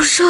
热。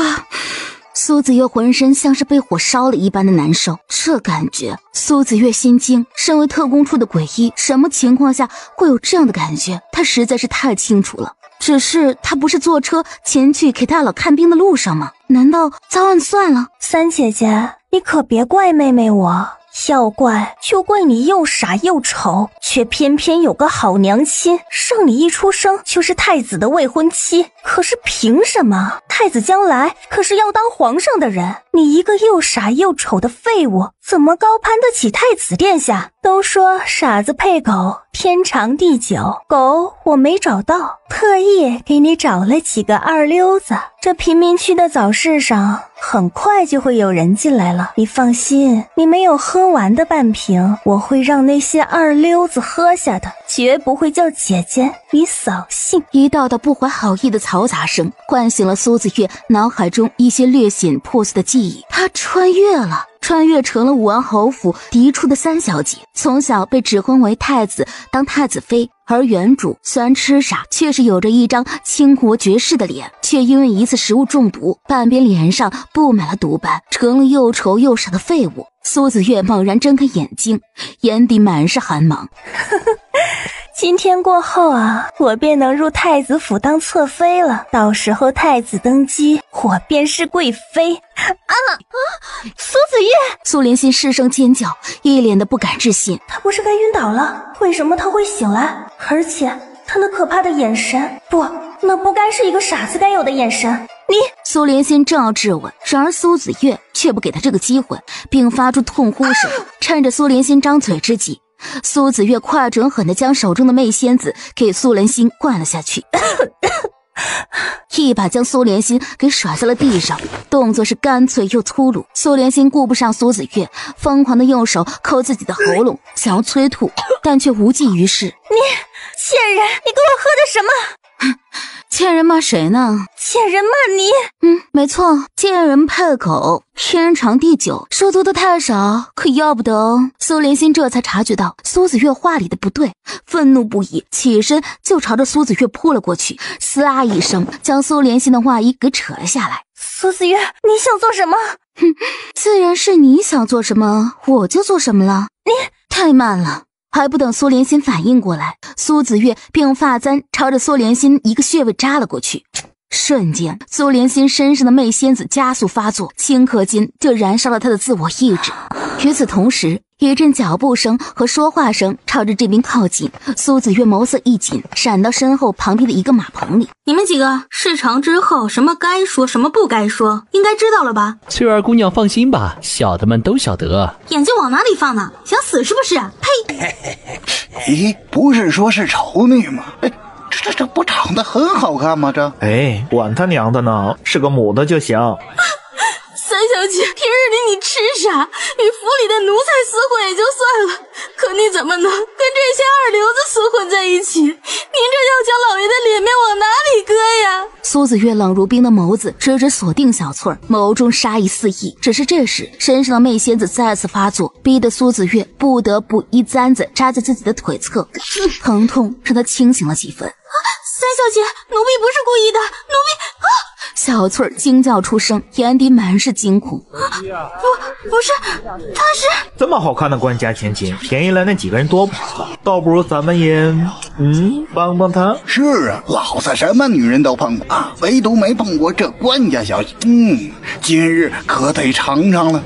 苏子月浑身像是被火烧了一般的难受，这感觉苏子月心惊。身为特工处的鬼医，什么情况下会有这样的感觉？他实在是太清楚了。只是他不是坐车前去给大佬看病的路上吗？难道遭暗算了？三姐姐，你可别怪妹妹我，要怪就怪你又傻又丑，却偏偏有个好娘亲，生你一出生就是太子的未婚妻。可是凭什么？太子将来可是要当皇上的人，你一个又傻又丑的废物，怎么高攀得起太子殿下？都说傻子配狗，天长地久，狗我没找到，特意给你找了几个二溜子。这贫民区的早市上很快就会有人进来了，你放心，你没有喝完的半瓶，我会让那些二溜子喝下的，绝不会叫姐姐你扫兴。一道道不怀好意的嘈杂声唤醒了苏子月脑海中一些略显破碎的记忆。他穿越了，穿越成了武安侯府嫡出的三小姐，从小被指婚为太子当太子妃，而原主虽然痴傻，却是有着一张倾国绝世的脸，却因为一次食物中毒，半边脸上布满了毒斑，成了又丑又傻的废物。苏子月猛然睁开眼睛，眼底满是寒芒。今天过后啊，我便能入太子府当侧妃了，到时候太子登基，我便是贵妃。苏子月！苏莲心失声尖叫，一脸的不敢置信。他不是该晕倒了，为什么他会醒来？而且他那可怕的眼神，不，那不该是一个傻子该有的眼神。苏莲心正要质问，然而苏子月却不给他这个机会，并发出痛呼声。趁着苏莲心张嘴之际，苏子月快准狠地将手中的媚仙子给苏莲心灌了下去，一把将苏莲心给甩在了地上，动作是干脆又粗鲁。苏莲心顾不上苏子月，疯狂的用手抠自己的喉咙，想要催吐，但却无济于事。你贱人，你给我喝的什么？贱人骂谁呢？贱人骂你。没错，贱人配狗，天长地久。说多的太少，可要不得哦。苏莲心这才察觉到苏子月话里的不对，愤怒不已，起身就朝着苏子月扑了过去，嘶啦一声将苏莲心的外衣给扯了下来。苏子月，你想做什么？自然是你想做什么，我就做什么了。你太慢了。还不等苏莲心反应过来，苏子月便用发簪朝着苏莲心一个穴位扎了过去。瞬间，苏莲心身上的媚仙子加速发作，顷刻间就燃烧了她的自我意志。与此同时，一阵脚步声和说话声朝着这边靠近，苏子月眸色一紧，闪到身后旁边的一个马棚里。你们几个事成之后，什么该说什么不该说，应该知道了吧？翠儿姑娘放心吧，小的们都晓得。眼睛往哪里放呢？想死是不是？呸！咦，不是说是丑女吗？这不长得很好看吗？管他娘的呢，是个母的就行。三小姐，平日里你痴傻，与府里的奴才厮混也就算了，可你怎么能跟这些二流子厮混在一起？您这要将老爷的脸面往哪里搁呀？苏子月冷如冰的眸子直直锁定小翠儿，眸中杀意四溢。只是这时身上的媚仙子再次发作，逼得苏子月不得不一簪子扎在自己的腿侧，疼痛让他清醒了几分。三小姐，奴婢不是故意的，奴婢小翠儿惊叫出声，眼底满是惊恐。不是，他是这么好看的官家千金，便宜了那几个人多不好，倒不如咱们也帮帮他。是啊，老子什么女人都碰过啊，唯独没碰过这官家小姐。今日可得尝尝了。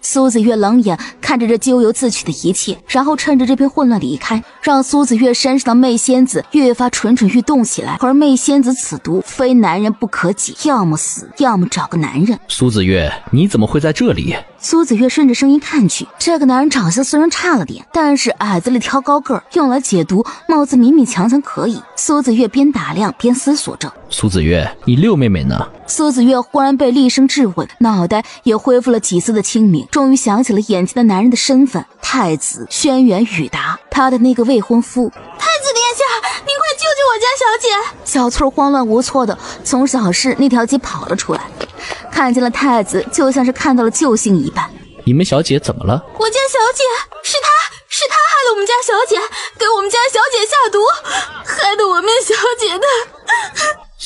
苏子月冷眼看着这咎由自取的一切，然后趁着这片混乱离开，让苏子月身上的媚仙子越发蠢蠢欲动起来。而媚仙子此毒非男人不可解，要么死，要么找个男人。苏子月，你怎么会在这里？苏子月顺着声音看去，这个男人长相虽然差了点，但是矮子里挑高个儿，用来解毒貌似勉勉强强可以。苏子月边打量边思索着。苏子月，你六妹妹呢？苏子月忽然被厉声质问，脑袋也恢复了几丝的清明，终于想起了眼前的男人的身份——太子轩辕宇达，他的那个未婚夫。太子殿下，您快救救我家小姐！小翠慌乱无措的从小室那条街跑了出来，看见了太子，就像是看到了救星一般。你们小姐怎么了？我家小姐是他害了我们家小姐，给我们家小姐下毒，害得我们小姐的。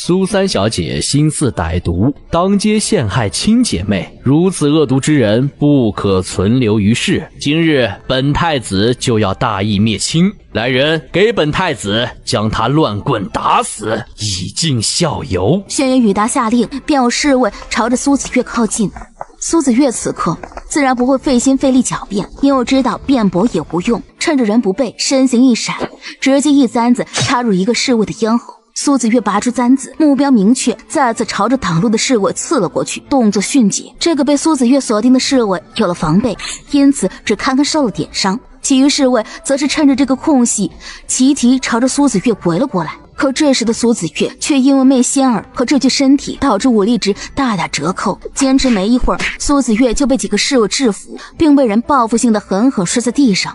苏三小姐心思歹毒，当街陷害亲姐妹，如此恶毒之人不可存留于世。今日本太子就要大义灭亲，来人，给本太子将他乱棍打死，以儆效尤。轩辕宇达下令，便有侍卫朝着苏子越靠近。苏子越此刻自然不会费心费力狡辩，因为知道辩驳也无用，趁着人不备，身形一闪，直接一簪子插入一个侍卫的咽喉。苏子越拔出簪子，目标明确，再次朝着挡路的侍卫刺了过去，动作迅捷。这个被苏子越锁定的侍卫有了防备，因此只堪堪受了点伤，其余侍卫则是趁着这个空隙，齐齐朝着苏子越围了过来。可这时的苏子越却因为媚仙儿和这具身体，导致武力值大打折扣。坚持没一会儿，苏子越就被几个侍卫制服，并被人报复性的狠狠摔在地上，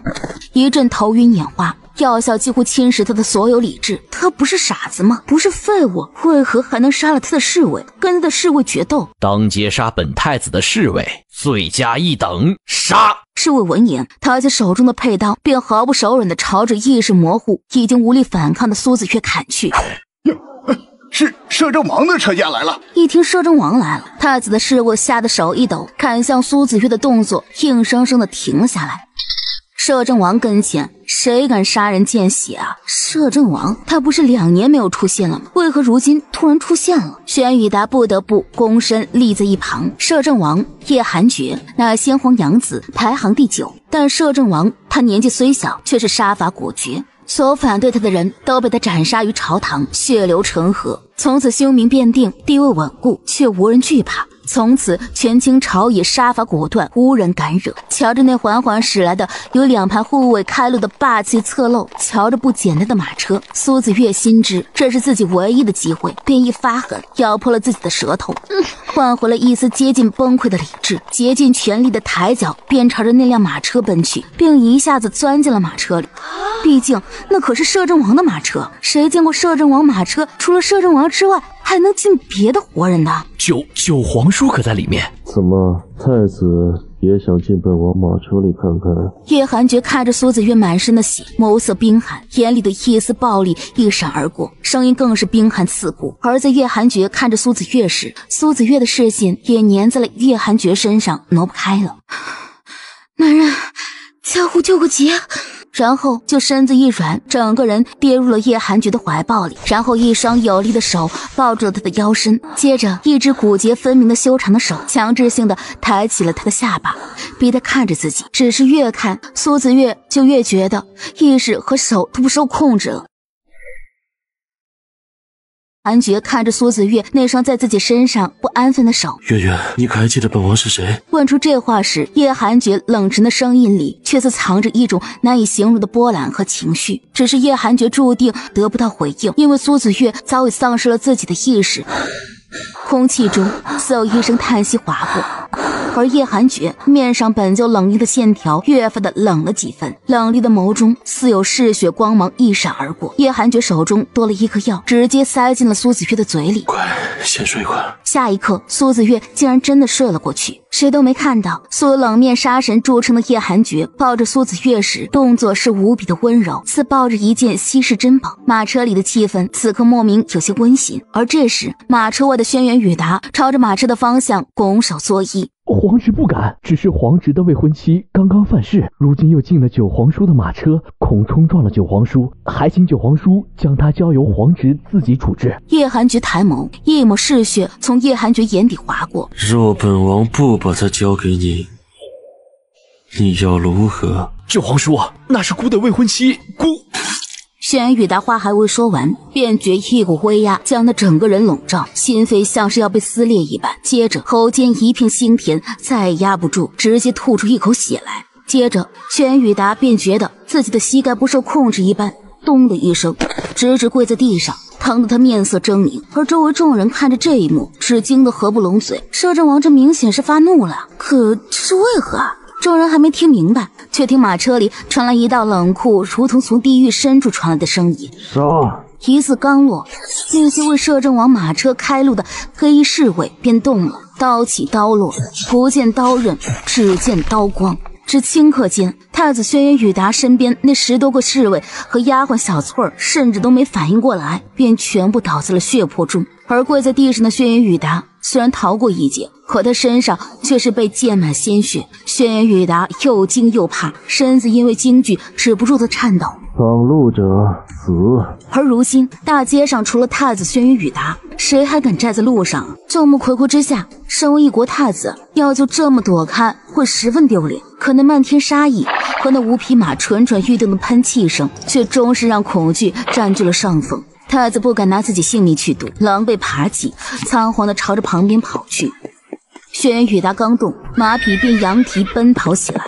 一阵头晕眼花。药效几乎侵蚀他的所有理智，他不是傻子吗？不是废物，为何还能杀了他的侍卫，跟他的侍卫决斗？当街杀本太子的侍卫，罪加一等，杀！侍卫闻言，抬起手中的佩刀，便毫不手软地朝着意识模糊、已经无力反抗的苏子越砍去。是摄政王的车驾来了。一听摄政王来了，太子的侍卫吓得手一抖，砍向苏子越的动作硬生生地停了下来。摄政王跟前，谁敢杀人见血啊？摄政王，他不是2年没有出现了吗？为何如今突然出现了？轩辕宇达不得不躬身立在一旁。摄政王叶寒绝乃先皇养子，排行第9，但摄政王他年纪虽小，却是杀伐果决。所有反对他的人都被他斩杀于朝堂，血流成河，从此凶名遍地，地位稳固，却无人惧怕。从此权倾朝野，杀伐果断，无人敢惹。瞧着那缓缓驶来的由2排护卫开路的霸气侧漏，瞧着不简单的马车，苏子越心知这是自己唯一的机会，便一发狠，咬破了自己的舌头，换回了一丝接近崩溃的理智，竭尽全力的抬脚便朝着那辆马车奔去，并一下子钻进了马车里。毕竟那可是摄政王的马车，谁见过摄政王马车除了摄政王之外还能进别的活人呢？九皇叔可在里面？怎么太子也想进本王马车里看看？叶寒绝看着苏子越满身的血，眸色冰寒，眼里的一丝暴力一闪而过，声音更是冰寒刺骨。而在叶寒绝看着苏子越时，苏子越的视线也粘在了叶寒绝身上，挪不开了。男人，加护救个急！然后就身子一软，整个人跌入了叶寒绝的怀抱里，然后一双有力的手抱住了他的腰身，接着一只骨节分明的修长的手强制性的抬起了他的下巴，逼他看着自己。只是越看苏子越就越觉得意识和手都不受控制了。寒绝看着苏子越那双在自己身上不安分的手，月月，你可还记得本王是谁？问出这话时，叶寒绝冷沉的声音里却是藏着一种难以形容的波澜和情绪。只是叶寒绝注定得不到回应，因为苏子越早已丧失了自己的意识。空气中似有一声叹息划过，而叶寒绝面上本就冷厉的线条越发的冷了几分，冷厉的眸中似有嗜血光芒一闪而过。叶寒绝手中多了一颗药，直接塞进了苏子越的嘴里。快，先睡会儿。下一刻，苏子越竟然真的睡了过去。谁都没看到，素冷面杀神著称的叶寒绝抱着苏子越时，动作是无比的温柔，似抱着一件稀世珍宝。马车里的气氛此刻莫名有些温馨。而这时，马车外的轩辕宇达朝着马车的方向拱手作揖。皇侄不敢，只是皇侄的未婚妻刚刚犯事，如今又进了九皇叔的马车，恐冲撞了九皇叔，还请九皇叔将他交由皇侄自己处置。叶寒绝抬眸，一抹嗜血从叶寒绝眼底划过。若本王不把他交给你，你要如何？九皇叔，那是姑的未婚妻，姑。轩辕宇达话还未说完，便觉一股威压将他整个人笼罩，心扉像是要被撕裂一般。接着喉间一片腥甜，再也压不住，直接吐出一口血来。接着轩辕宇达便觉得自己的膝盖不受控制一般，咚的一声直直跪在地上，疼得他面色狰狞。而周围众人看着这一幕，只惊得合不拢嘴。摄政王这明显是发怒了，可这是为何啊？众人还没听明白，却听马车里传来一道冷酷如同从地狱深处传来的声音。杀！一字刚落，那些为摄政王马车开路的黑衣侍卫便动了，刀起刀落，不见刀刃，只见刀光。只顷刻间，太子轩辕宇达身边那10多个侍卫和丫鬟小翠儿甚至都没反应过来，便全部倒在了血泊中。而跪在地上的轩辕宇达虽然逃过一劫，可他身上却是被溅满鲜血。轩辕宇达又惊又怕，身子因为惊惧止不住的颤抖。挡路者死。而如今大街上除了太子轩辕宇达，谁还敢站在路上？众目睽睽之下，身为一国太子，要就这么躲开会十分丢脸。可那漫天杀意和那无匹马蠢蠢欲动的喷气声，却终是让恐惧占据了上风。太子不敢拿自己性命去赌，狼狈爬起，仓皇地朝着旁边跑去。轩辕宇达刚动，马匹便扬蹄奔跑起来，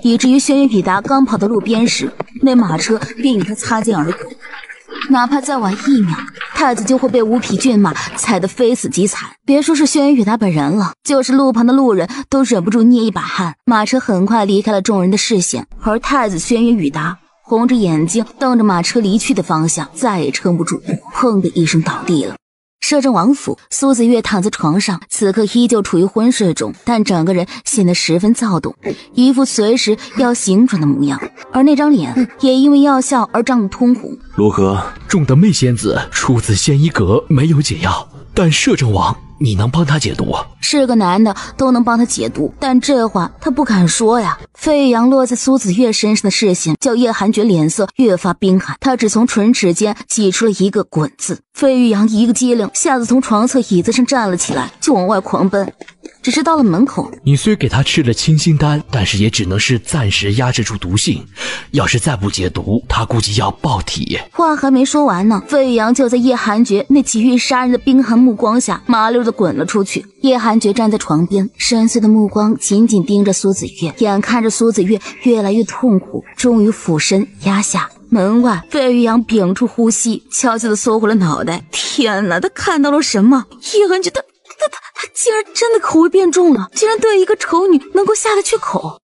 以至于轩辕宇达刚跑到路边时，那马车便与他擦肩而过。哪怕再晚1秒，太子就会被五匹骏马踩得非死即残。别说是轩辕宇达本人了，就是路旁的路人都忍不住捏一把汗。马车很快离开了众人的视线，而太子轩辕宇达红着眼睛瞪着马车离去的方向，再也撑不住，砰的一声倒地了。摄政王府，苏子月躺在床上，此刻依旧处于昏睡中，但整个人显得十分躁动，一副随时要醒转的模样，而那张脸也因为药效而涨得通红。如何？众的媚仙子出自仙医阁，没有解药，但摄政王，你能帮他解毒？是个男的都能帮他解毒，但这话他不敢说呀。费玉阳落在苏子月身上的视线，叫叶寒觉脸色越发冰寒，他只从唇齿间挤出了一个滚字。费玉阳一个机灵，吓得从床侧椅子上站了起来，就往外狂奔。只是到了门口，你虽给他吃了清心丹，但是也只能是暂时压制住毒性，要是再不解毒，他估计要爆体。话还没说完呢，费玉阳就在叶寒觉那急于杀人的冰寒目光下麻溜地滚了出去。叶寒觉站在床边，深邃的目光紧紧盯着苏子月，眼看着苏子月越来越痛苦，终于俯身压下。门外，费玉阳屏住呼吸，悄悄地缩回了脑袋。天哪，他看到了什么？叶寒觉他竟然真的口味变重了，竟然对一个丑女能够下得去口。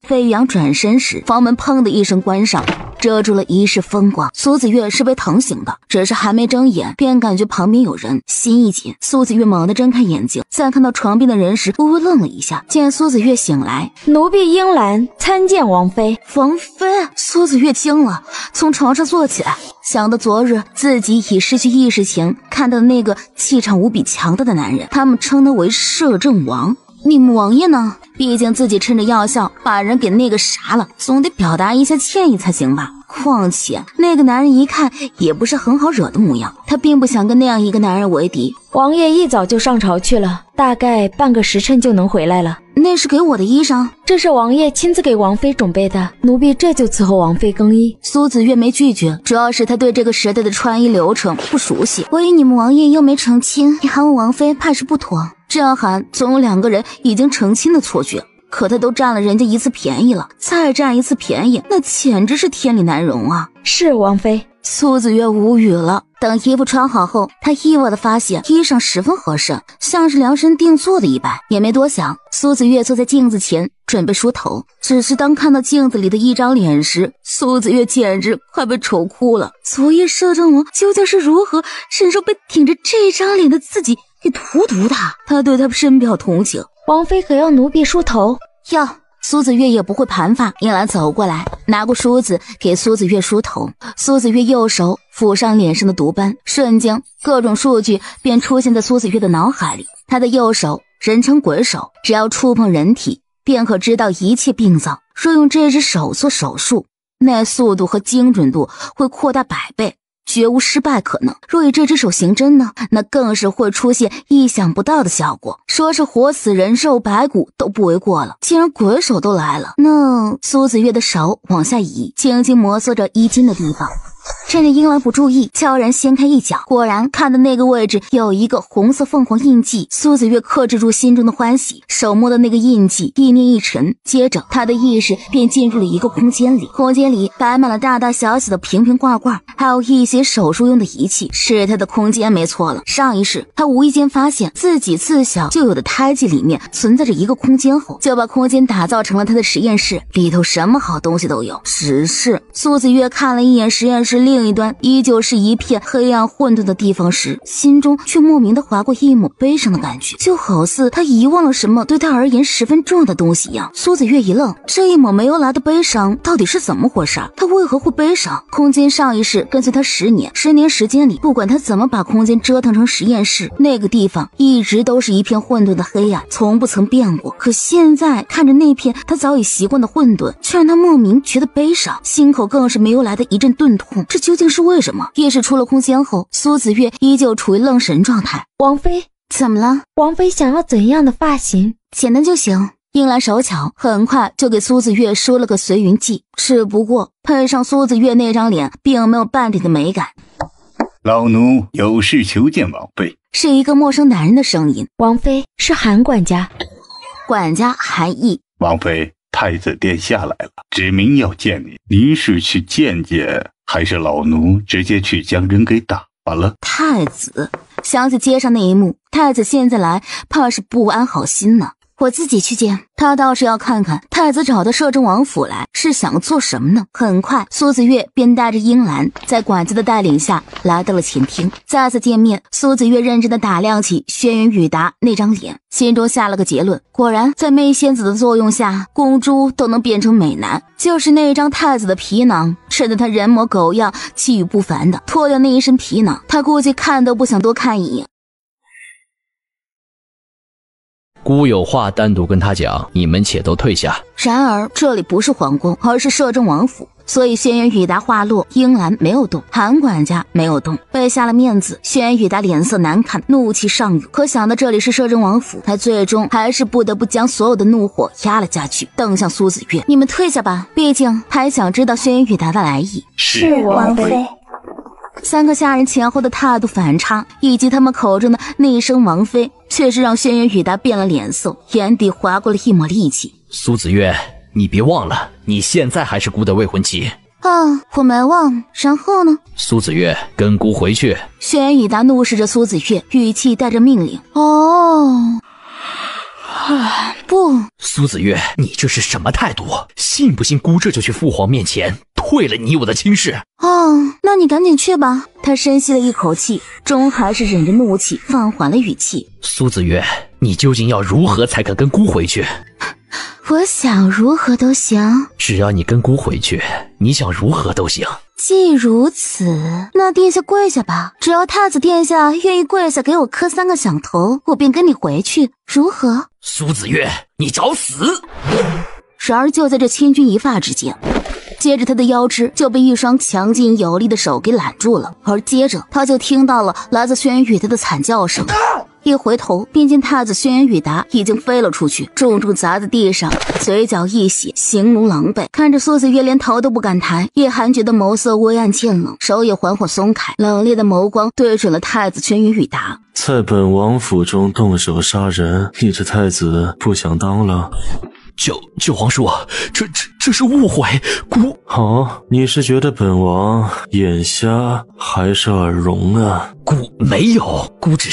费玉阳转身时，房门砰的一声关上，遮住了一世风光。苏子月是被疼醒的，只是还没睁眼，便感觉旁边有人，心一紧。苏子月猛地睁开眼睛，在看到床边的人时，微微愣了一下。见苏子月醒来，奴婢英兰参见王妃。王妃！苏子月惊了，从床上坐起来，想到昨日自己已失去意识前看到的那个气场无比强大的男人，他们称他为摄政王。你们王爷呢？毕竟自己趁着药效把人给那个啥了，总得表达一下歉意才行吧。况且那个男人一看也不是很好惹的模样，他并不想跟那样一个男人为敌。王爷一早就上朝去了，大概半个时辰就能回来了。那是给我的衣裳，这是王爷亲自给王妃准备的，奴婢这就伺候王妃更衣。苏子月没拒绝，主要是他对这个时代的穿衣流程不熟悉。我与你们王爷又没成亲，你喊我王妃怕是不妥。这样喊总有2个人已经成亲的错觉，可他都占了人家一次便宜了，再占一次便宜，那简直是天理难容啊！是王妃。苏子月无语了。等衣服穿好后，他意外地发现衣裳十分合身，像是量身定做的一般。也没多想，苏子月坐在镜子前准备梳头，只是当看到镜子里的一张脸时，苏子月简直快被丑哭了。昨夜摄政王究竟是如何忍受被顶着这张脸的自己给荼毒的？他对他深表同情。王妃可要奴婢梳头？要。苏子月也不会盘发，英兰走过来，拿过梳子给苏子月梳头。苏子月右手抚上脸上的毒斑，瞬间各种数据便出现在苏子月的脑海里。他的右手人称鬼手，只要触碰人体，便可知道一切病灶。若用这只手做手术，那速度和精准度会扩大100倍，绝无失败可能。若以这只手行针呢，那更是会出现意想不到的效果，说是活死人肉白骨都不为过了。既然鬼手都来了，那苏子月的手往下移，轻轻摩挲着衣襟的地方，趁着英兰不注意，悄然掀开一角，果然看的那个位置有一个红色凤凰印记。苏子月克制住心中的欢喜，手摸的那个印记，意念一沉，接着他的意识便进入了一个空间里。空间里摆满了大大小小的瓶瓶罐罐，还有一些手术用的仪器，是他的空间没错了。上一世他无意间发现自己自小就有的胎记里面存在着一个空间后，就把空间打造成了他的实验室，里头什么好东西都有。只是苏子月看了一眼实验室另另一端依旧是一片黑暗混沌的地方时，心中却莫名的划过一抹悲伤的感觉，就好似他遗忘了什么对他而言十分重要的东西一样。苏子月一愣，这一抹没由来的悲伤到底是怎么回事？他为何会悲伤？空间上一世跟随他10年，10年时间里，不管他怎么把空间折腾成实验室，那个地方一直都是一片混沌的黑暗，从不曾变过。可现在看着那片他早已习惯的混沌，却让他莫名觉得悲伤，心口更是没由来的一阵钝痛。这究竟是为什么？夜视出了空间后，苏子月依旧处于愣神状态。王妃，怎么了？王妃想要怎样的发型？简单就行。英兰手巧，很快就给苏子月说了个随云记，只不过配上苏子月那张脸，并没有半点的美感。老奴有事求见王妃。是一个陌生男人的声音。王妃，是韩管家。管家韩毅。王妃，太子殿下来了，指明要见你。您是去见见，还是老奴直接去将人给打发了？太子，想起街上那一幕，太子现在来怕是不安好心呢。我自己去见他，倒是要看看太子找到摄政王府来是想做什么呢。很快苏子月便带着英兰在管家的带领下来到了前厅。再次见面，苏子月认真的打量起轩辕雨达那张脸，心中下了个结论，果然在媚仙子的作用下，公猪都能变成美男。就是那张太子的皮囊衬得他人模狗样，气宇不凡的。脱掉那一身皮囊，他估计看都不想多看一眼。孤有话单独跟他讲，你们且都退下。然而这里不是皇宫，而是摄政王府，所以轩辕雨达话落，英兰没有动，韩管家没有动。被下了面子，轩辕雨达脸色难看，怒气上涌。可想到这里是摄政王府，他最终还是不得不将所有的怒火压了下去，瞪向苏子月：“你们退下吧，毕竟还想知道轩辕雨达的来意。”是王妃。三个下人前后的态度反差，以及他们口中的那一声王妃，确实让轩辕雨达变了脸色，眼底划过了一抹戾气。苏子月，你别忘了，你现在还是姑的未婚妻。我没忘。然后呢？苏子月，跟姑回去。轩辕雨达怒视着苏子月，语气带着命令。不。苏子月，你这是什么态度？信不信姑这就去父皇面前退了你我的亲事？那你赶紧去吧。他深吸了一口气，终还是忍着怒气放缓了语气。苏子月，你究竟要如何才肯跟姑回去？我想如何都行。只要你跟姑回去，你想如何都行。既如此，那殿下跪下吧。只要太子殿下愿意跪下给我磕3个响头，我便跟你回去，如何？苏子月，你找死！然而就在这千钧一发之间，接着他的腰肢就被一双强劲有力的手给揽住了，而接着他就听到了来自轩辕雨达的惨叫声。一回头便见太子轩辕雨达已经飞了出去，重重砸在地上，嘴角溢血，形如狼狈。看着苏子月连头都不敢抬，叶寒觉得眸色微暗渐冷，手也缓缓松开，冷冽的眸光对准了太子轩辕雨达。在本王府中动手杀人，你这太子不想当了？九皇叔，这是误会，姑。你是觉得本王眼瞎还是耳聋啊？姑没有，姑只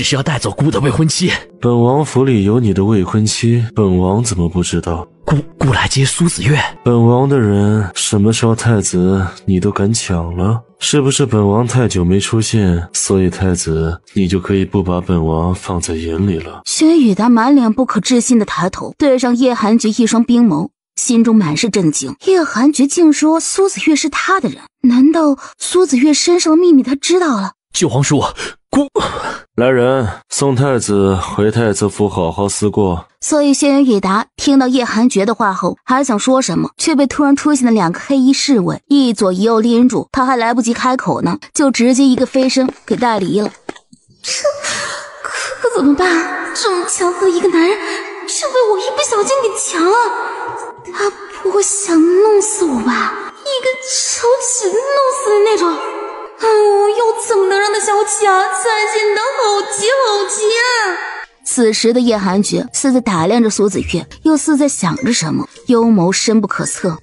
是要带走姑的未婚妻。本王府里有你的未婚妻，本王怎么不知道？姑来接苏子月。本王的人什么时候太子你都敢抢了？是不是本王太久没出现，所以太子你就可以不把本王放在眼里了？轩辕雨达满脸不可置信的抬头，对上叶寒菊一双冰眸，心中满是震惊。叶寒菊竟说苏子月是他的人，难道苏子月身上的秘密他知道了？九皇叔，姑。来人，送太子回太子府好好思过。所以轩辕雨达听到叶寒绝的话后，还想说什么，却被突然出现的2个黑衣侍卫一左一右拎住，他还来不及开口呢，就直接一个飞身给带离了。可怎么办？这么强横的一个男人，却被我一不小心给强了。他不会想弄死我吧？一个手指弄死的那种。又怎么能让他消气啊？才显得好急好急啊！此时的叶寒菊似在打量着苏子月，又似在想着什么，幽眸深不可测。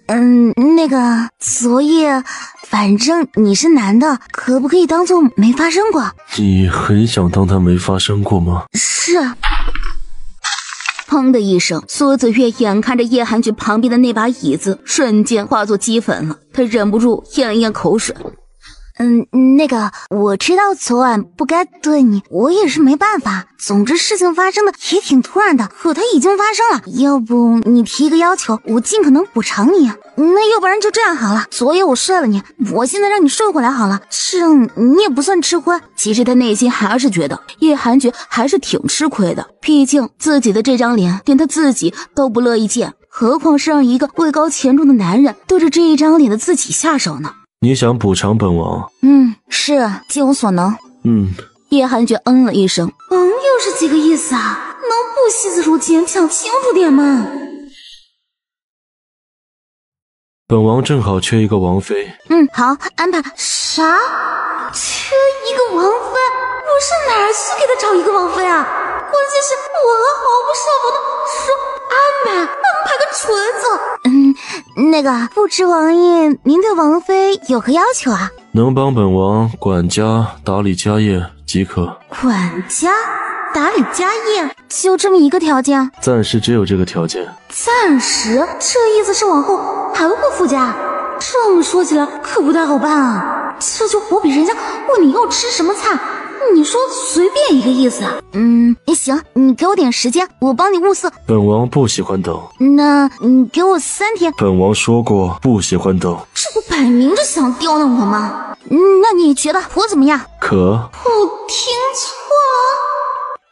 那个昨夜，反正你是男的，可不可以当做没发生过？你很想当他没发生过吗？是啊。砰的一声，苏子月眼看着叶寒菊旁边的那把椅子瞬间化作齑粉了，他忍不住咽了咽口水。那个，我知道昨晚不该对你，我也是没办法。总之事情发生的也挺突然的，可它已经发生了。要不你提个要求，我尽可能补偿你。那要不然就这样好了，昨夜我睡了你，我现在让你睡回来好了，这样你也不算吃亏。其实他内心还是觉得叶寒菊还是挺吃亏的，毕竟自己的这张脸连他自己都不乐意见，何况是让一个位高权重的男人对着这一张脸的自己下手呢？你想补偿本王？是尽我所能。叶寒菊了一声，又是几个意思啊？能不惜字如金，讲清楚点吗？本王正好缺一个王妃。好，安排。啥？缺一个王妃？我是哪儿去给他找一个王妃啊？关键是我还毫不设防的说安排个锤子。那个不知王爷您对王妃有何要求啊？能帮本王管家打理家业即可。管家打理家业，就这么一个条件？暂时只有这个条件。暂时？这意思是往后还会附加？这么说起来可不太好办啊，这就好比人家问你要吃什么菜，你说随便一个意思啊。行，你给我点时间，我帮你物色。本王不喜欢等。那你给我3天。本王说过不喜欢等。这不摆明着想刁难我吗？那你觉得我怎么样？可。我听错了？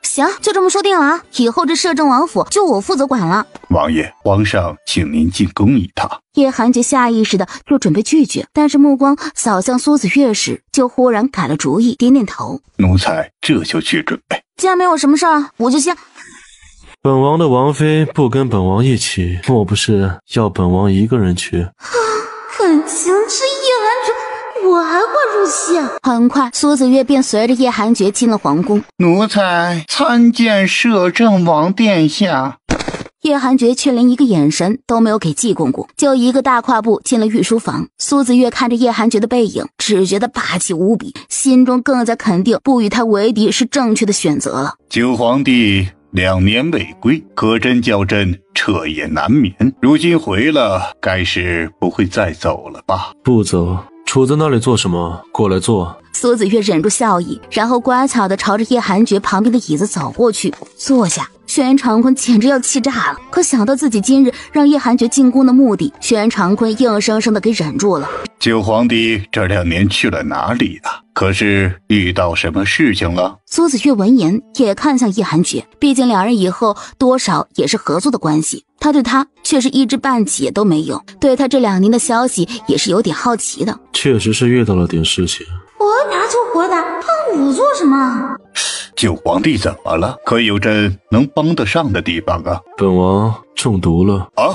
行，就这么说定了啊！以后这摄政王府就我负责管了。王爷，皇上请您进宫一趟。叶寒菊下意识的就准备拒绝，但是目光扫向苏子月时，就忽然改了主意，点点头。奴才这就去准备。既然没有什么事儿，我就先。本王的王妃不跟本王一起，莫不是要本王一个人去？感情这叶寒菊，我还会入戏。很快，苏子月便随着叶寒菊进了皇宫。奴才参见摄政王殿下。叶寒菊却连一个眼神都没有给季公公，就一个大跨步进了御书房。苏子月看着叶寒菊的背影，只觉得霸气无比，心中更加肯定不与他为敌是正确的选择了。九皇帝2年未归，可真叫朕彻夜难眠。如今回了，该是不会再走了吧？不走。杵在那里做什么？过来坐。苏子月忍住笑意，然后乖巧地朝着叶寒菊旁边的椅子走过去，坐下。轩辕长坤简直要气炸了，可想到自己今日让叶寒菊进宫的目的，轩辕长坤硬生生的给忍住了。九皇帝这2年去了哪里啊？可是遇到什么事情了？苏子月闻言也看向叶寒菊，毕竟2人以后多少也是合作的关系，他对他却是一知半解都没有，对他这2年的消息也是有点好奇的。确实是遇到了点事情。回答就回答，看我做什么？九皇帝怎么了？可有朕能帮得上的地方啊？本王中毒了。啊？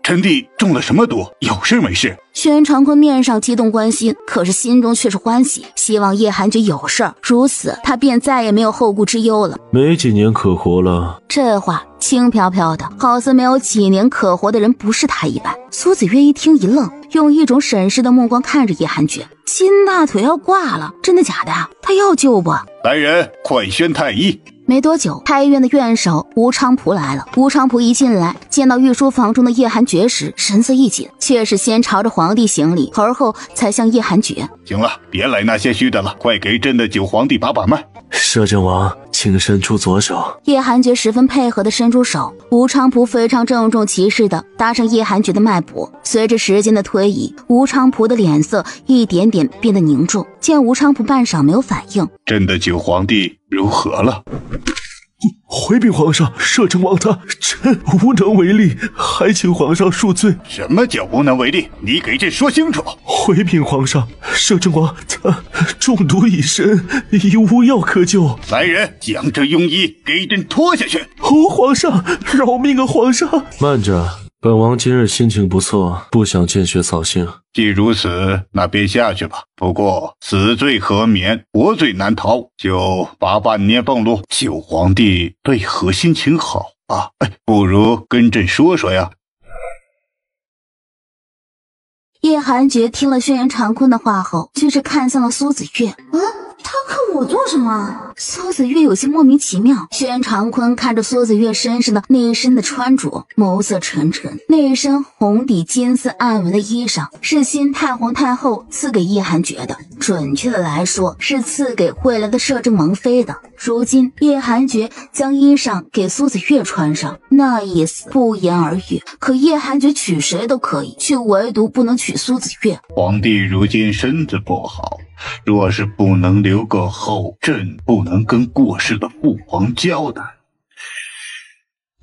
臣弟中了什么毒？有事没事？轩辕长坤面上激动关心，可是心中却是欢喜，希望叶寒菊有事儿，如此他便再也没有后顾之忧了。没几年可活了。这话轻飘飘的，好似没有几年可活的人不是他一般。苏子月一听一愣，用一种审视的目光看着叶寒菊，金大腿要挂了，真的假的啊？他要救不？来人，快宣太医！没多久，太医院的院守吴昌普来了。吴昌普一进来，见到御书房中的叶寒菊时，神色一紧，却是先朝着皇帝行礼，而后才向叶寒菊。行了，别来那些虚的了，快给朕的九皇帝把脉。摄政王，请伸出左手。叶寒菊十分配合地伸出手，吴昌普非常郑重其事地搭上叶寒菊的脉搏。随着时间的推移，吴昌普的脸色一点点变得凝重。见吴昌普半晌没有反应，朕的九皇帝如何了？回禀皇上，摄政王臣无能为力，还请皇上恕罪。什么叫无能为力？你给朕说清楚。回禀皇上，摄政王他中毒已深，已无药可救。来人，将这庸医给朕拖下去。皇上，饶命啊！皇上，慢着。本王今日心情不错，不想见血扫兴。既如此，那便下去吧。不过死罪可免，活罪难逃，就罚半年俸禄。九皇帝为何心情好啊？不如跟朕说说呀。叶寒菊听了轩辕长坤的话后，却是看向了苏子月。他可我做什么？苏子月有些莫名其妙。轩长坤看着苏子月身上的那一身的穿着，眸色沉沉。那一身红底金丝暗纹的衣裳是新太皇太后赐给叶寒觉的，准确的来说是赐给未来的摄政王妃的。如今叶寒觉将衣裳给苏子月穿上，那意思不言而喻。可叶寒觉娶谁都可以，却唯独不能娶苏子月。皇帝如今身子不好，若是不能留个后，朕不能跟过世的父皇交代。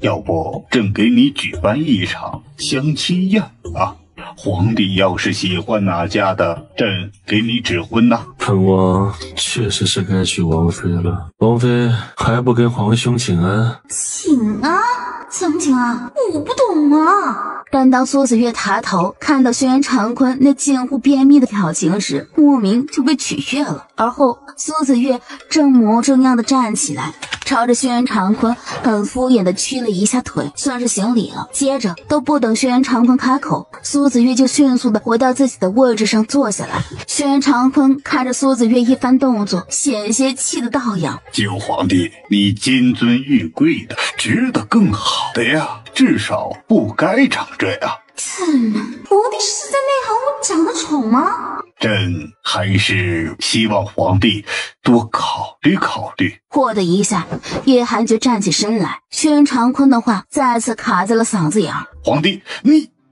要不朕给你举办一场相亲宴啊？皇帝要是喜欢哪家的，朕给你指婚呐。本王确实是该娶王妃了，王妃还不跟皇兄请安？请安？怎么请安？我不懂啊。但当苏子月抬头看到轩长坤那近乎便秘的表情时，莫名就被取悦了。而后苏子月正模正样的站起来，朝着轩长坤很敷衍的屈了一下腿，算是行礼了。接着都不等轩长坤开口，苏子月就迅速的回到自己的位置上坐下来。轩长坤看着苏子月一番动作，险些气得倒仰。九皇帝，你金尊玉贵的，值得更好的呀，至少不该长这样。皇帝是在内涵我长得丑吗？朕还是希望皇帝多考虑考虑。嚯的一下，叶寒觉站起身来，轩长坤的话再次卡在了嗓子眼儿。皇帝，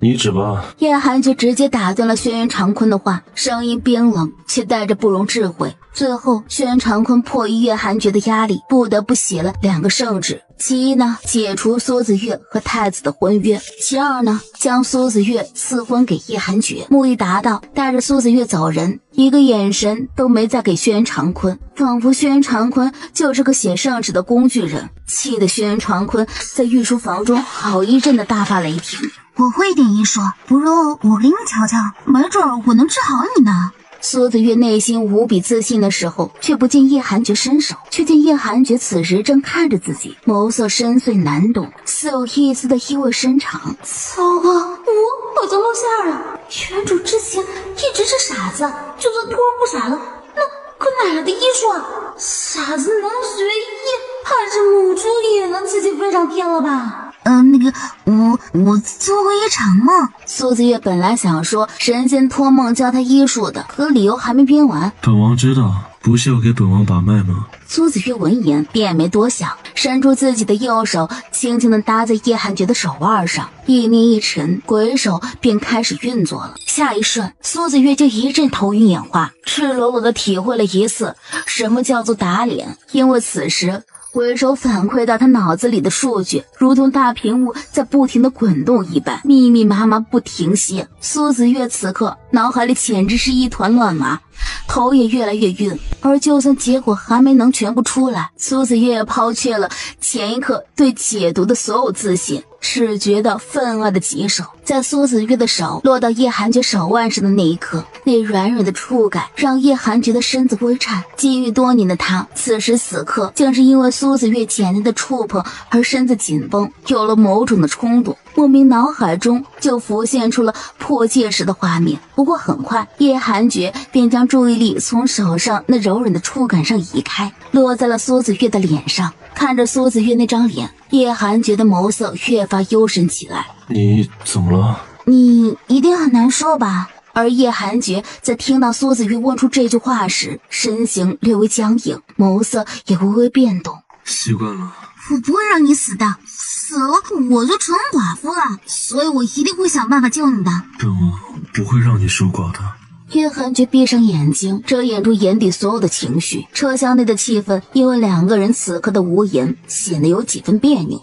你止吧。叶寒觉直接打断了轩长坤的话，声音冰冷却带着不容置喙。最后轩长坤迫于叶寒觉的压力，不得不写了2个圣旨。其一呢，解除苏子月和太子的婚约；其二呢，将苏子月赐婚给叶寒觉，目的达到带着苏子月走人，一个眼神都没再给轩长坤，仿佛轩长坤就是个写圣旨的工具人，气得轩长坤在御书房中好一阵的大发雷霆。我会点医术，不如我给你瞧瞧，没准我能治好你呢。苏子月内心无比自信的时候，却不见叶寒觉伸手，却见叶寒觉此时正看着自己，眸色深邃难懂，似有一丝的意味深长。糟糕，我好像露馅了。原主之前一直是傻子，就算突然不傻了，那可哪来的医术啊？傻子能学医，怕是母猪也能自己飞上天了吧？我做过一场梦。苏子月本来想说神仙托梦教他医术的，可理由还没编完。本王知道，不是要给本王把脉吗？苏子月闻言便没多想，伸出自己的右手，轻轻地搭在叶寒觉的手腕上，意念一沉，鬼手便开始运作了。下一瞬，苏子月就一阵头晕眼花，赤裸裸地体会了一次什么叫做打脸。因为此时鬼手反馈到他脑子里的数据，如同大屏幕在不停地滚动一般，密密麻麻不停歇。苏子月此刻脑海里简直是一团乱麻，头也越来越晕。而就算结果还没能全部出来，苏子月也抛却了前一刻对解读的所有自信，只觉得分外的棘手。在苏子月的手落到叶寒觉手腕上的那一刻，那软软的触感让叶寒觉的身子微颤。禁欲多年的他，此时此刻竟是因为苏子月简单的触碰而身子紧绷，有了某种的冲动，莫名脑海中就浮现出了破戒时的画面。不过很快，叶寒觉便将注意力从手上那柔软的触感上移开，落在了苏子月的脸上。看着苏子月那张脸，叶寒觉的眸色越发幽深起来。你怎么了？你一定很难受吧？而叶寒觉在听到苏子月问出这句话时，身形略微僵硬，眸色也微微变动。习惯了。我不会让你死的，死了我就成寡妇了，所以我一定会想办法救你的。本王不会让你守寡的。叶寒觉闭上眼睛，遮掩住眼底所有的情绪。车厢内的气氛因为2个人此刻的无言，显得有几分别扭。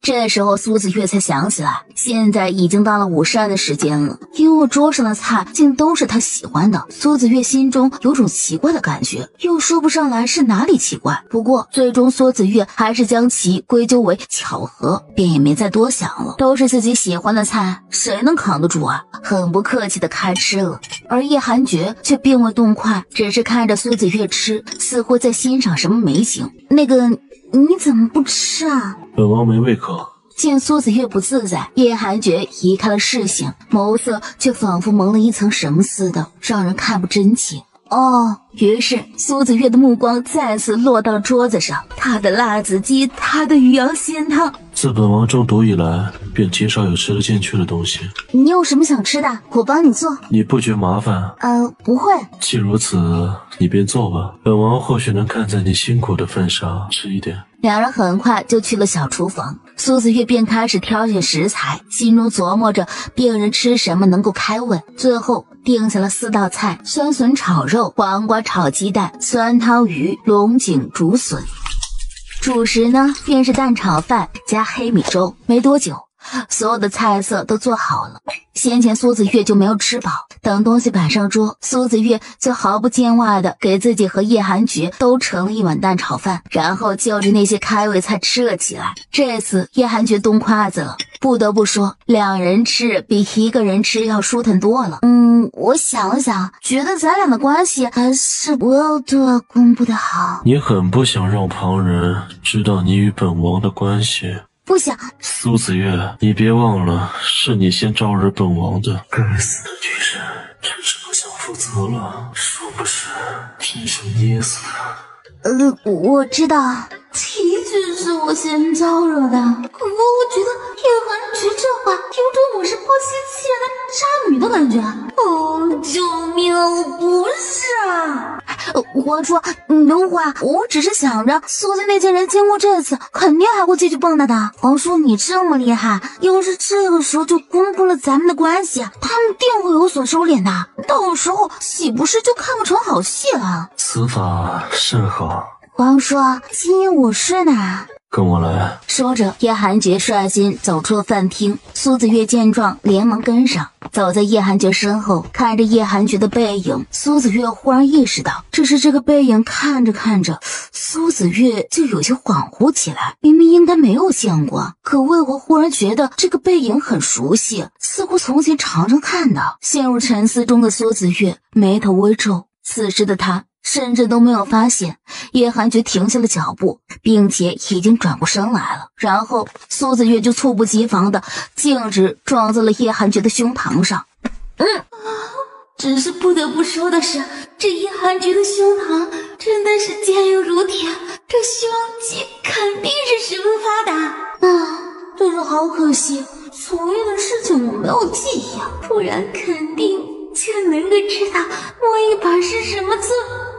这时候苏子月才想起来，现在已经到了午膳的时间了，因为桌上的菜竟都是他喜欢的。苏子月心中有种奇怪的感觉，又说不上来是哪里奇怪。不过最终苏子月还是将其归咎为巧合，便也没再多想了。都是自己喜欢的菜，谁能扛得住啊？很不客气的开吃了。而叶寒觉却并未动筷，只是看着苏子月吃，似乎在欣赏什么美景。你怎么不吃啊？本王没胃口。见苏子月不自在，叶寒觉移开了视线，眸色却仿佛蒙了一层什么似的，让人看不真切。于是苏子月的目光再次落到了桌子上，他的辣子鸡，他的鱼羊鲜汤。自本王中毒以来，便极少有吃得进去的东西。你有什么想吃的，我帮你做。你不觉麻烦？不会。既如此，你便做吧。本王或许能看在你辛苦的份上吃一点。两人很快就去了小厨房，苏子月便开始挑选食材，心中琢磨着病人吃什么能够开胃。最后定下了4道菜：酸笋炒肉、黄瓜炒鸡蛋、酸汤鱼、龙井竹笋。主食呢，便是蛋炒饭加黑米粥。没多久，所有的菜色都做好了。先前苏子月就没有吃饱，等东西摆上桌，苏子月就毫不见外的给自己和叶寒觉都盛了一碗蛋炒饭，然后就着那些开胃菜吃了起来。这次叶寒觉动筷子了，不得不说，2人吃比1个人吃要舒坦多了。我想了想，觉得咱俩的关系还是不要对外公布的好。你很不想让旁人知道你与本王的关系。不想。苏子月，你别忘了，是你先招惹本王的。该死的女人，真是不想负责了。说不是，真想捏死她。我知道，的确是我先招惹的。可我觉得叶寒觉这话有种我是波西气人的渣女的感觉。救命啊！我不是啊！皇叔，你等会儿，我只是想着苏家那些人经过这次，肯定还会继续蹦跶的。皇叔，你这么厉害，要是这个时候就公布了咱们的关系，他们定会有所收敛的。到时候岂不是就看不成好戏了？此法甚好。皇叔，今夜我睡哪？跟我来。说着，叶寒觉率先走出了饭厅。苏子月见状，连忙跟上，走在叶寒觉身后，看着叶寒觉的背影，苏子月忽然意识到，只是这个背影看着看着，苏子月就有些恍惚起来。明明应该没有见过，可为何忽然觉得这个背影很熟悉，似乎从前常常看到。陷入沉思中的苏子月眉头微皱，此时的他甚至都没有发现叶寒觉停下了脚步，并且已经转过身来了。然后苏子月就猝不及防的径直撞在了叶寒觉的胸膛上。只是不得不说的是，这叶寒觉的胸膛真的是坚硬如铁，这胸肌肯定是十分发达。真是好可惜，昨夜的事情我没有记忆，不然肯定就能够知道摸一把是什么滋味。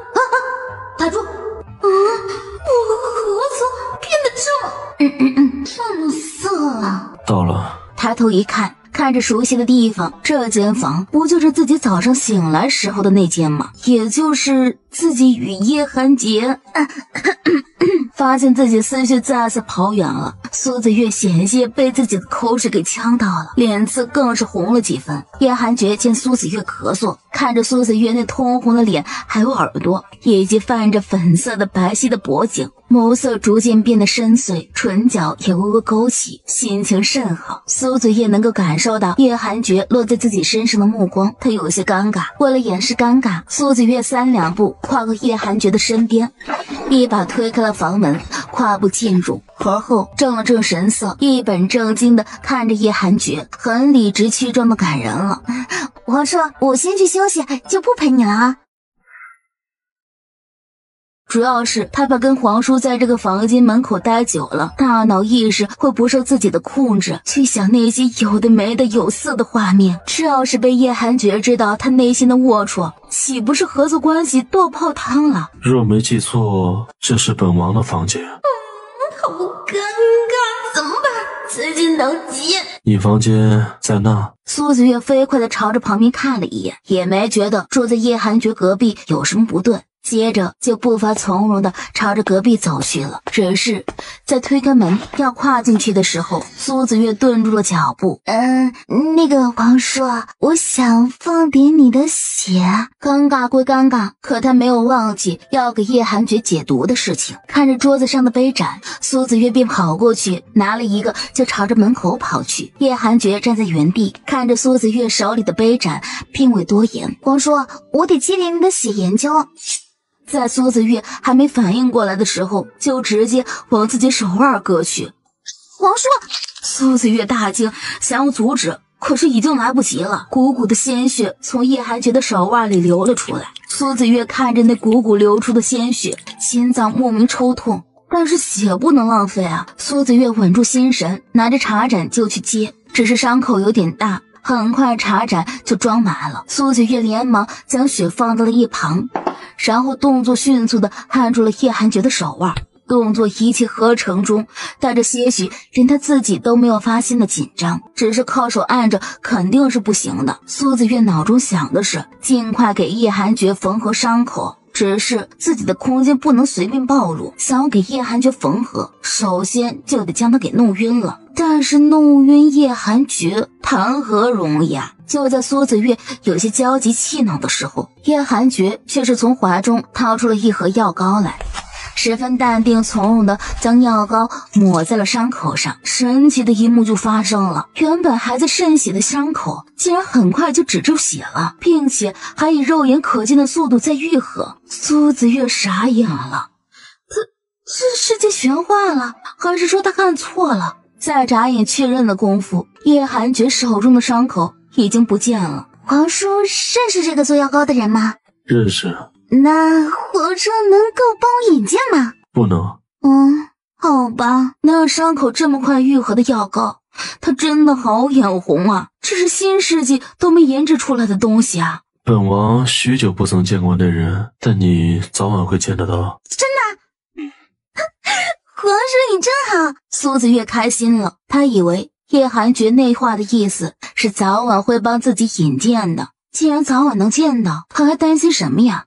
打住！我何曾变得这么色了？到了。抬头一看，看着熟悉的地方，这间房不就是自己早上醒来时候的那间吗？也就是自己与叶寒洁。发现自己思绪再次跑远了，苏子月险些被自己的口水给呛到了，脸色更是红了几分。叶寒觉见苏子月咳嗽，看着苏子月那通红的脸还有耳朵，以及泛着粉色的白皙的脖颈，眸色逐渐变得深邃，唇角也微微勾起，心情甚好。苏子月能够感受到叶寒觉落在自己身上的目光，他有些尴尬。为了掩饰尴尬，苏子月3两步跨过叶寒觉的身边，一把推开了房门，跨步进入，而后正了正神色，一本正经的看着叶寒觉，很理直气壮的感人了。皇叔，我先去休息，就不陪你了啊。主要是他怕跟皇叔在这个房间门口待久了，大脑意识会不受自己的控制，去想那些有的没的有色的画面。这要是被叶寒觉知道他内心的龌龊，岂不是合作关系都泡汤了？若没记错，这是本王的房间。好尴尬，怎么办？最近等急。你房间在那。苏子月飞快地朝着旁边看了一眼，也没觉得住在叶寒觉隔壁有什么不对。接着就步伐从容地朝着隔壁走去了，只是在推开门要跨进去的时候，苏子月顿住了脚步。那个皇叔，我想放点你的血。尴尬归尴尬，可他没有忘记要给叶寒觉解毒的事情。看着桌子上的杯盏，苏子月便跑过去拿了一个，就朝着门口跑去。叶寒觉站在原地看着苏子月手里的杯盏，并未多言。皇叔，我得接点你的血研究。在苏子月还没反应过来的时候，就直接往自己手腕割去。皇叔！苏子月大惊，想要阻止，可是已经来不及了。鼓鼓的鲜血从叶寒绝的手腕里流了出来。苏子月看着那鼓鼓流出的鲜血，心脏莫名抽痛，但是血不能浪费啊！苏子月稳住心神，拿着茶盏就去接，只是伤口有点大，很快茶盏就装满了。苏子月连忙将血放到了一旁，然后动作迅速地按住了叶寒绝的手腕。动作一气呵成中，带着些许连他自己都没有发现的紧张，只是靠手按着肯定是不行的。苏子月脑中想的是尽快给叶寒绝缝合伤口，只是自己的空间不能随便暴露，想要给叶寒绝缝合，首先就得将他给弄晕了。但是弄晕叶寒绝谈何容易啊！就在苏子月有些焦急气恼的时候，叶寒绝却是从怀中掏出了一盒药膏来，十分淡定从容地将药膏抹在了伤口上。神奇的一幕就发生了，原本还在渗血的伤口竟然很快就止住血了，并且还以肉眼可见的速度在愈合。苏子月傻眼了，这世界玄幻了，还是说他看错了？在眨眼确认的功夫，叶寒绝手中的伤口已经不见了。皇叔认识这个做药膏的人吗？认识。那皇叔能够帮我引荐吗？不能。好吧，能让伤口这么快愈合的药膏，他真的好眼红啊！这是新世纪都没研制出来的东西啊！本王许久不曾见过那人，但你早晚会见得到。真的？皇叔你真好！苏子月开心了，他以为叶寒绝那话的意思是早晚会帮自己引荐的，既然早晚能见到，他还担心什么呀？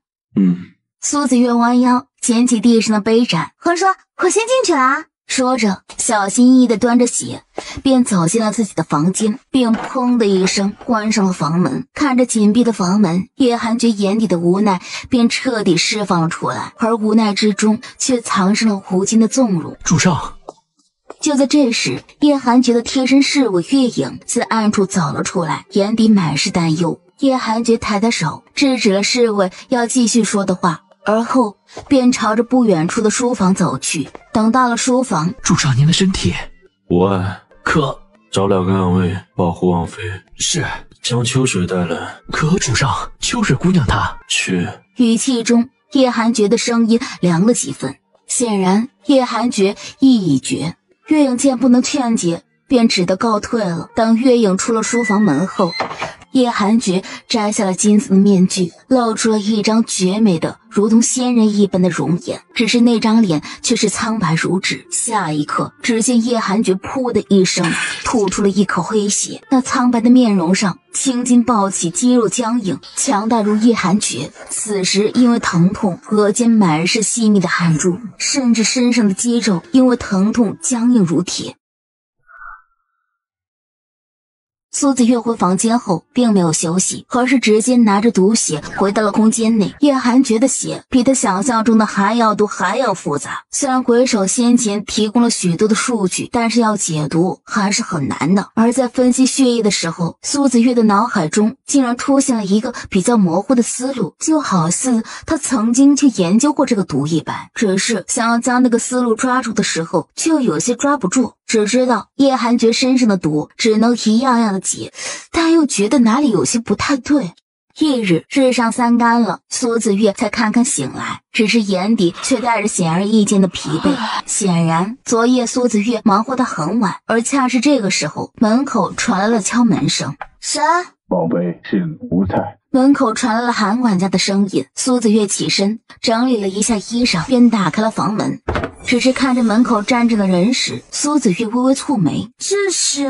苏子月弯腰捡起地上的杯盏，皇叔，我先进去了啊！说着，小心翼翼地端着血，便走进了自己的房间，并砰的一声关上了房门。看着紧闭的房门，叶寒绝眼底的无奈便彻底释放了出来，而无奈之中却藏上了无尽的纵容。主上。就在这时，叶寒绝的贴身侍卫月影自暗处走了出来，眼底满是担忧。叶寒绝抬抬手，制止了侍卫要继续说的话，而后便朝着不远处的书房走去。等到了书房，主上您的身体无碍，可找2个暗卫保护王妃。是。将秋水带来。可主上，秋水姑娘她去。语气中叶寒绝的声音凉了几分，显然叶寒绝意已决。月影见不能劝解，便只得告退了。当月影出了书房门后，叶寒绝摘下了金色的面具，露出了一张绝美的如同仙人一般的容颜，只是那张脸却是苍白如纸。下一刻，只见叶寒绝噗的一声吐出了一口黑血，那苍白的面容上青筋暴起，肌肉僵硬，强大如叶寒绝。此时因为疼痛，额间满是细密的汗珠，甚至身上的肌肉因为疼痛僵硬如铁。苏子月回房间后并没有休息，而是直接拿着毒血回到了空间内。叶寒绝的血比他想象中的还要多还要复杂，虽然鬼手先前提供了许多的数据，但是要解读还是很难的。而在分析血液的时候，苏子月的脑海中竟然出现了一个比较模糊的思路，就好似他曾经去研究过这个毒一般，只是想要将那个思路抓住的时候却有些抓不住，只知道叶寒绝身上的毒只能一样样的解，但又觉得哪里有些不太对。翌日日上三竿了，苏子月才堪堪醒来，只是眼底却带着显而易见的疲惫。显然昨夜苏子月忙活到很晚，而恰是这个时候，门口传来了敲门声。谁？王妃是奴才。门口传来了韩管家的声音。苏子月起身整理了一下衣裳，便打开了房门。只是看着门口站着的人时，苏子月微微蹙眉，这是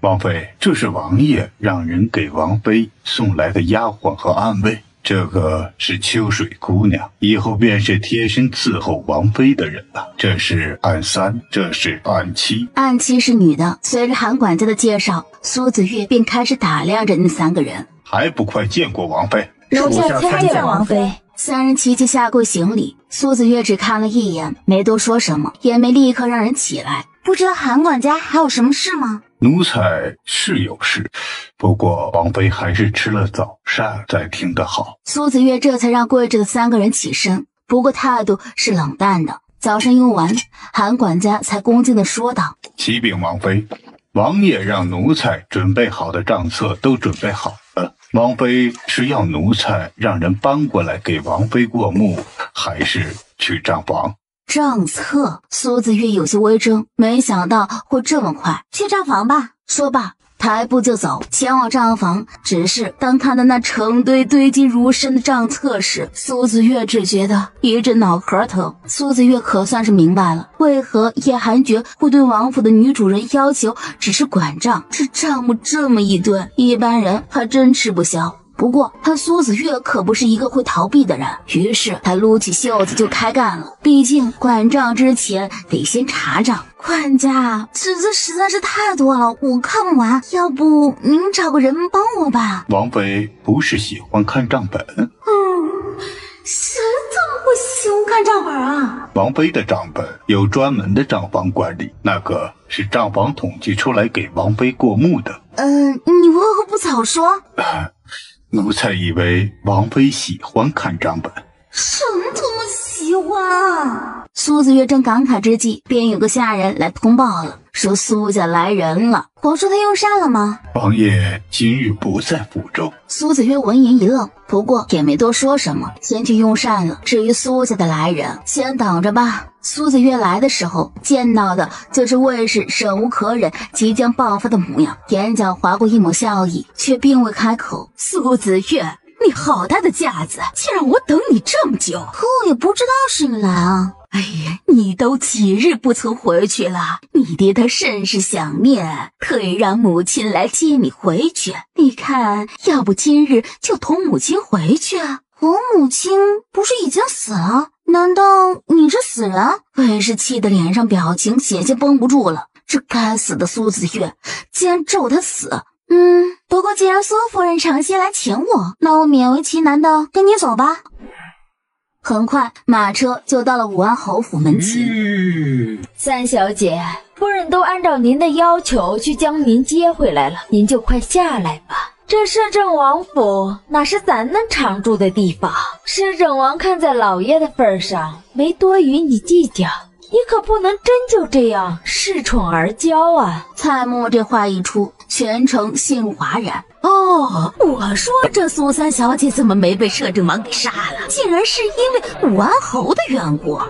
王妃，这是王爷让人给王妃送来的丫鬟和暗卫，这个是秋水姑娘，以后便是贴身伺候王妃的人了。这是暗三，这是暗七。暗七是女的。随着韩管家的介绍，苏子月便开始打量着那3个人。还不快见过王妃？属下参见王妃。3人齐齐下跪行礼。苏子月只看了一眼，没多说什么，也没立刻让人起来。不知道韩管家还有什么事吗？奴才是有事，不过王妃还是吃了早膳再听得好。苏子月这才让跪着的3个人起身，不过态度是冷淡的。早膳用完，韩管家才恭敬地说道：“启禀王妃，王爷让奴才准备好的账册都准备好了。王妃是要奴才让人搬过来给王妃过目，还是去账房？”账册，苏子月有些微怔，没想到会这么快。去账房吧。说罢，抬步就走，前往账房。只是当看到那成堆堆积如山的账册时，苏子月只觉得一阵脑壳疼。苏子月可算是明白了，为何叶寒爵会对王府的女主人要求只是管账，这账目这么一堆，一般人还真吃不消。不过他苏子月可不是一个会逃避的人，于是他撸起袖子就开干了。毕竟管账之前得先查账。管家，这实在是太多了，我看不完，要不您找个人帮我吧。王妃不是喜欢看账本？谁怎么会喜欢看账本啊？王妃的账本有专门的账房管理，那个是账房统计出来给王妃过目的。你为何不早说？奴才以为王妃喜欢看账本。什么喜欢啊？苏子月正感慨之际，便有个下人来通报了，说苏家来人了。皇叔他用膳了吗？王爷今日不在府中。苏子月闻言一愣，不过也没多说什么，先去用膳了。至于苏家的来人，先等着吧。苏子月来的时候，见到的就是卫士忍无可忍、即将爆发的模样，眼角划过一抹笑意，却并未开口。苏子月，你好大的架子，竟让我等你这么久！可我也不知道是你来啊。哎呀，你都几日不曾回去了，你爹他甚是想念，特意让母亲来接你回去。你看，要不今日就同母亲回去啊？我母亲不是已经死了？难道你是死人？卫士气得脸上表情险些绷不住了。这该死的苏子月，竟然咒他死！不过既然苏夫人诚心来请我，那我勉为其难的跟你走吧。很快，马车就到了武安侯府门前。三小姐，夫人都按照您的要求去将您接回来了，您就快下来吧。这摄政王府哪是咱能常住的地方？摄政王看在老爷的份上，没多与你计较。你可不能真就这样恃宠而骄啊！蔡墨这话一出，全城陷入哗然。哦，我说这苏三小姐怎么没被摄政王给杀了？竟然是因为武安侯的缘故。